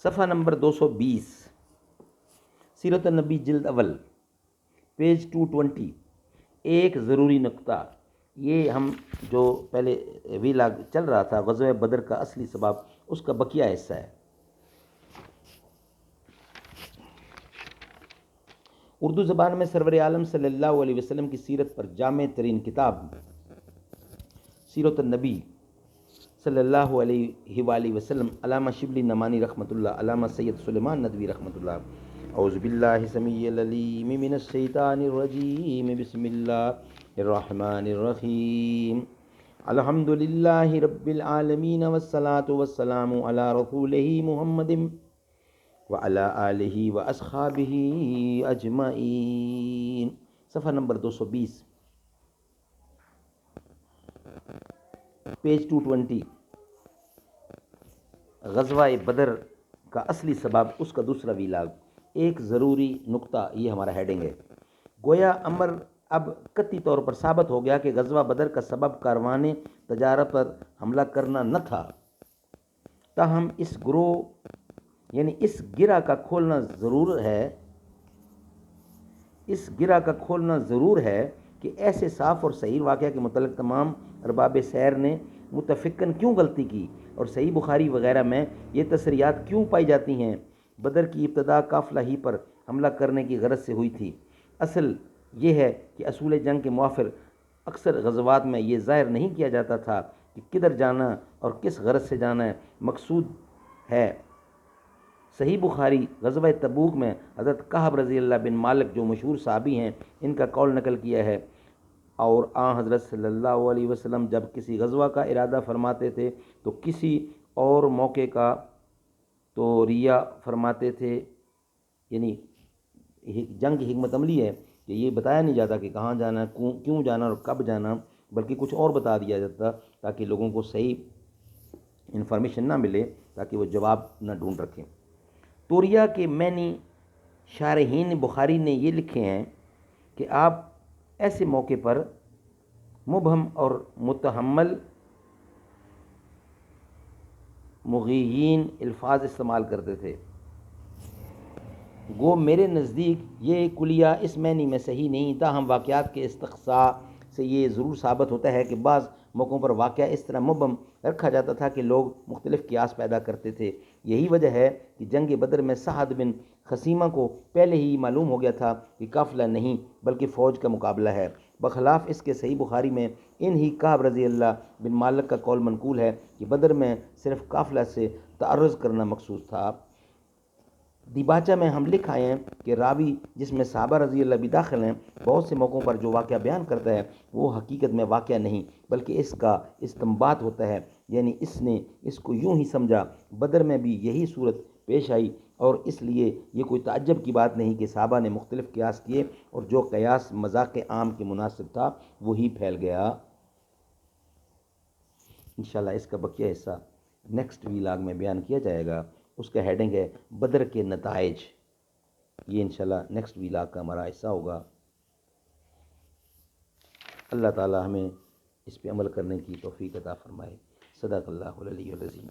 صفحہ نمبر 220، سیرت النبی جلد اول، پیج 220۔ ایک ضروری نقطہ، یہ ہم جو پہلے ویلاگ چل رہا تھا غزوہ بدر کا اصلی سبب، اس کا بقیہ حصہ ہے۔ اردو زبان میں سرور عالم صلی اللہ علیہ وسلم کی سیرت پر جامع ترین کتاب سیرت النبی صلی اللہ علیہ وآلہ وسلم، علامہ شبلی نعمانی رحمۃ اللہ، علامہ سید سلیمان ندوی رحمۃ اللہ۔ اعوذ باللہ السمیع العلیم من الشیطان الرجیم، بسم اللہ الرحمن الرحیم۔ الحمد للہ رب العالمین والصلاة والسلام علی رسولہ محمد وعلی آلہ واصحابہ اجمعین۔ صفحہ نمبر 220، پیج 220۔ غزوہ بدر کا اصلی سبب، اس کا دوسرا ویلاگ، ایک ضروری نقطہ، یہ ہمارا ہیڈنگ ہے۔ گویا امر اب قطعی طور پر ثابت ہو گیا کہ غزوہ بدر کا سبب کاروان تجارت پر حملہ کرنا نہ تھا، تاہم اس گروہ یعنی اس گرہ کا کھولنا ضرور ہے کہ ایسے صاف اور صحیح واقعہ کے متعلق تمام ارباب سیر نے متفقاً کیوں غلطی کی، اور صحیح بخاری وغیرہ میں یہ تصریحات کیوں پائی جاتی ہیں۔ بدر کی ابتدا قافلہ ہی پر حملہ کرنے کی غرض سے ہوئی تھی۔ اصل یہ ہے کہ اصول جنگ کے موافر اکثر غزوات میں یہ ظاہر نہیں کیا جاتا تھا کہ کدھر جانا اور کس غرض سے جانا ہے، مقصود ہے۔ صحیح بخاری غزوہ تبوک میں حضرت کعب رضی اللہ بن مالک جو مشہور صحابی ہیں، ان کا قول نقل کیا ہے، اور حضرت صلی اللہ علیہ وسلم جب کسی غزوہ کا ارادہ فرماتے تھے تو کسی اور موقع کا تو ریا فرماتے تھے، یعنی جنگ کی حکمت عملی ہے کہ یہ بتایا نہیں جاتا کہ کہاں جانا، کیوں جانا اور کب جانا، بلکہ کچھ اور بتا دیا جاتا تاکہ لوگوں کو صحیح انفارمیشن نہ ملے، تاکہ وہ جواب نہ ڈھونڈ رکھیں۔ توریا کے معنی شارحین بخاری نے یہ لکھے ہیں کہ آپ ایسے موقع پر مبہم اور متحمل مغیین الفاظ استعمال کرتے تھے۔ گو میرے نزدیک یہ کلیہ اس معنی میں صحیح نہیں، تاہم واقعات کے استقصاء سے یہ ضرور ثابت ہوتا ہے کہ بعض موقعوں پر واقعہ اس طرح مبہم رکھا جاتا تھا کہ لوگ مختلف قیاس پیدا کرتے تھے۔ یہی وجہ ہے کہ جنگ بدر میں سعد بن خثیمہ کو پہلے ہی معلوم ہو گیا تھا کہ قافلہ نہیں بلکہ فوج کا مقابلہ ہے۔ بخلاف اس کے صحیح بخاری میں انہی کعب رضی اللہ بن مالک کا قول منقول ہے کہ بدر میں صرف قافلہ سے تعرض کرنا مقصود تھا۔ دیباچہ میں ہم لکھ آئے ہیں کہ راوی، جس میں صحابہ رضی اللہ بھی داخل ہیں، بہت سے موقعوں پر جو واقعہ بیان کرتا ہے وہ حقیقت میں واقعہ نہیں بلکہ اس کا استنباط ہوتا ہے، یعنی اس نے اس کو یوں ہی سمجھا۔ بدر میں بھی یہی صورت پیش آئی، اور اس لیے یہ کوئی تعجب کی بات نہیں کہ صحابہ نے مختلف قیاس کیے، اور جو قیاس مذاق عام کے مناسب تھا وہی پھیل گیا۔ انشاءاللہ اس کا بقیہ حصہ نیکسٹ ویلاگ میں بیان کیا جائے گا، اس کا ہیڈنگ ہے بدر کے نتائج۔ یہ انشاءاللہ نیکسٹ ویلاگ کا ہمارا حصہ ہوگا۔ اللہ تعالی ہمیں اس پہ عمل کرنے کی توفیق عطا فرمائے۔ صدق اللہ العلی العظیم۔